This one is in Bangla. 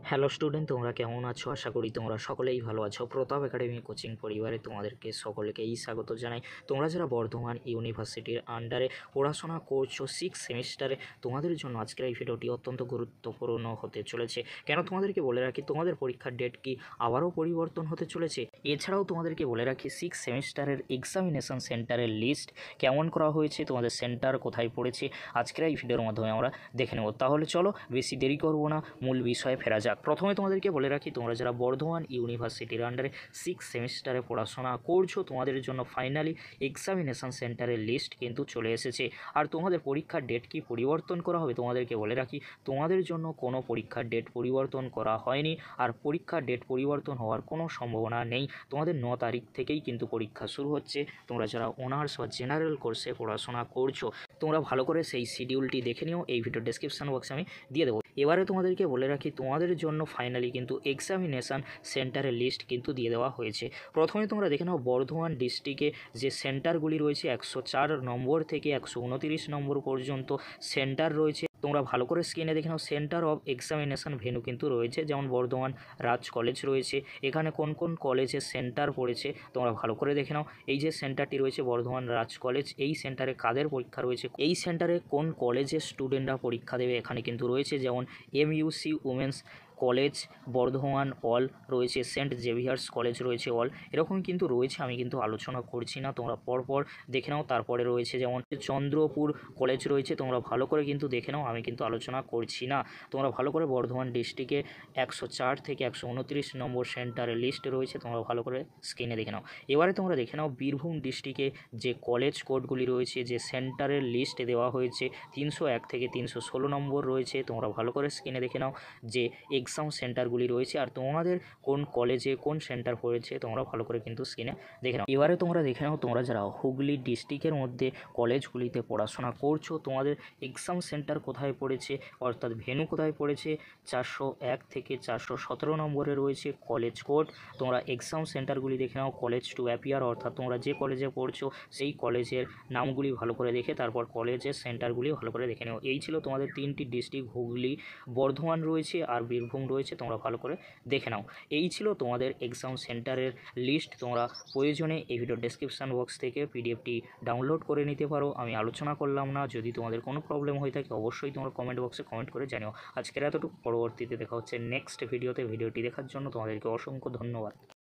হ্যালো স্টুডেন্ট, তোমরা কেমন আছো? আশা করি তোমরা সকলেই ভালো আছো। প্রতাপ একাডেমি কোচিং পরিবারে তোমাদেরকে সকলকেই স্বাগত জানাই। তোমরা যারা বর্ধমান ইউনিভার্সিটির আন্ডারে পড়াশোনা করছো 6 সেমিস্টারে, তোমাদের জন্য আজকের এই ভিডিওটি অত্যন্ত গুরুত্বপূর্ণ হতে চলেছে। কেন তোমাদেরকে বলে রাখি, তোমাদের পরীক্ষার ডেট কি আবারও পরিবর্তন হতে চলেছে। এছাড়াও তোমাদেরকে বলে রাখি 6 সেমিস্টারের এক্সামিনেশন সেন্টারের লিস্ট কেমন করা হয়েছে, তোমাদের সেন্টার কোথায় পড়েছে, আজকের এই ভিডিওর মাধ্যমে আমরা দেখে নেব। তাহলে চলো বেশি দেরি করবো না, মূল বিষয়ে ফেরা যাক। প্রথমে তোমাদেরকে বলে রাখি, তোমরা যারা বর্ধমান ইউনিভার্সিটির আন্ডারে 6 সেমিস্টারে পড়াশোনা করছো, তোমাদের জন্য ফাইনালি এক্সামিনেশন সেন্টারের লিস্ট কিন্তু চলে এসেছে। আর তোমাদের পরীক্ষার ডেট কি পরিবর্তন করা হবে, তোমাদেরকে বলে রাখি তোমাদের জন্য কোনো পরীক্ষার ডেট পরিবর্তন করা হয়নি। আর পরীক্ষার ডেট পরিবর্তন হওয়ার কোনো সম্ভাবনা নেই। তোমাদের 9 তারিখ থেকেই কিন্তু পরীক্ষা শুরু হচ্ছে। তোমরা যারা অনার্স বা জেনারেল কোর্সে পড়াশোনা করছো, তোমরা ভালো করে সেই শিডিউলটি দেখে নিও, এই ভিডিও ডেসক্রিপশন বক্সে আমি দিয়ে দেবো। এবারে তোমাদেরকে বলে রাখি, তোমাদের জন্য ফাইনালি কিন্তু এক্সামিনেশান সেন্টারের লিস্ট কিন্তু দিয়ে দেওয়া হয়েছে। প্রথমে তোমরা দেখে নাও বর্ধমান ডিস্ট্রিক্টে যে সেন্টারগুলি রয়েছে 104 নম্বর থেকে 129 নম্বর পর্যন্ত সেন্টার রয়েছে। তোমরা ভালো করে স্ক্রিনে দেখে নাও, সেন্টার অফ এক্সামিনেশান ভেন্যু কিন্তু রয়েছে। যেমন বর্ধমান রাজ কলেজ রয়েছে, এখানে কোন কোন কলেজের সেন্টার পড়েছে তোমরা ভালো করে দেখে নাও। এই যে সেন্টারটি রয়েছে বর্ধমান রাজ কলেজ, এই সেন্টারে কাদের পরীক্ষা রয়েছে, এই সেন্টারে কোন কলেজের স্টুডেন্টরা পরীক্ষা দেবে এখানে কিন্তু রয়েছে। যেমন MUC women's college Bardhaman all রয়েছে, সেন্ট জেভিয়ার্স কলেজ রয়েছে অল, এরকম কিন্তু রয়েছে। আমি কিন্তু আলোচনা করছি না, তোমরা পরপর দেখে নাও। তারপরে রয়েছে যেমন চন্দ্রপুর কলেজ রয়েছে, তোমরা ভালো করে কিন্তু দেখে নাও, আমি কিন্তু আলোচনা করছি না। তোমরা ভালো করে বর্ধমান ডিস্ট্রিক্টে 104 থেকে 129 নম্বর সেন্টারের লিস্ট রয়েছে, তোমরা ভালো করে স্ক্রিনে দেখে নাও। এবারে তোমরা দেখে নাও বীরভূম ডিস্ট্রিক্টে যে কলেজ কোডগুলি রয়েছে, যে সেন্টারের লিস্ট দেওয়া হয়েছে 301 থেকে 316 নম্বর রয়েছে, তোমরা ভালো করে স্ক্রিনে দেখে নাও যে এক্সাম সেন্টারগুলি রয়েছে। আর তোমাদের কোন কলেজে কোন সেন্টার পড়েছে তোমরা ভালো করে কিন্তু স্ক্রিনে দেখে নাও। এবারে তোমরা দেখে নাও, তোমরা যারা হুগলি ডিস্ট্রিক্টের মধ্যে কলেজগুলিতে পড়াশোনা করছো, তোমাদের এক্সাম সেন্টার কোথায় পড়েছে, অর্থাৎ ভেন্যু কোথায় পড়েছে। 401 থেকে 417 নম্বরে রয়েছে কলেজ কোড। তোমরা এক্সাম সেন্টারগুলি দেখে নাও, কলেজ টু অ্যাপিয়ার, অর্থাৎ তোমরা যে কলেজে পড়ছো সেই কলেজের নামগুলি ভালো করে দেখে তারপর কলেজের সেন্টারগুলি ভালো করে দেখে নাও। এই ছিল তোমাদের 3টি ডিস্ট্রিক্ট, হুগলি, বর্ধমান রয়েছে আর বীরভূম রয়েছে, তোমরা ভালো করে দেখে নাও। এই ছিল তোমাদের এক্সাম সেন্টারের লিস্ট। তোমরা প্রয়োজনে এই ভিডিও ডেসক্রিপশান বক্স থেকে পিডিএফটি ডাউনলোড করে নিতে পারো। আমি আলোচনা করলাম না, যদি তোমাদের কোনো প্রবলেম হয়ে থাকে অবশ্যই তোমরা কমেন্ট বক্সে কমেন্ট করে জানিও। আজকের এতটুকু, পরবর্তীতে দেখা হচ্ছে নেক্সট ভিডিওতে। ভিডিওটি দেখার জন্য তোমাদেরকে অসংখ্য ধন্যবাদ।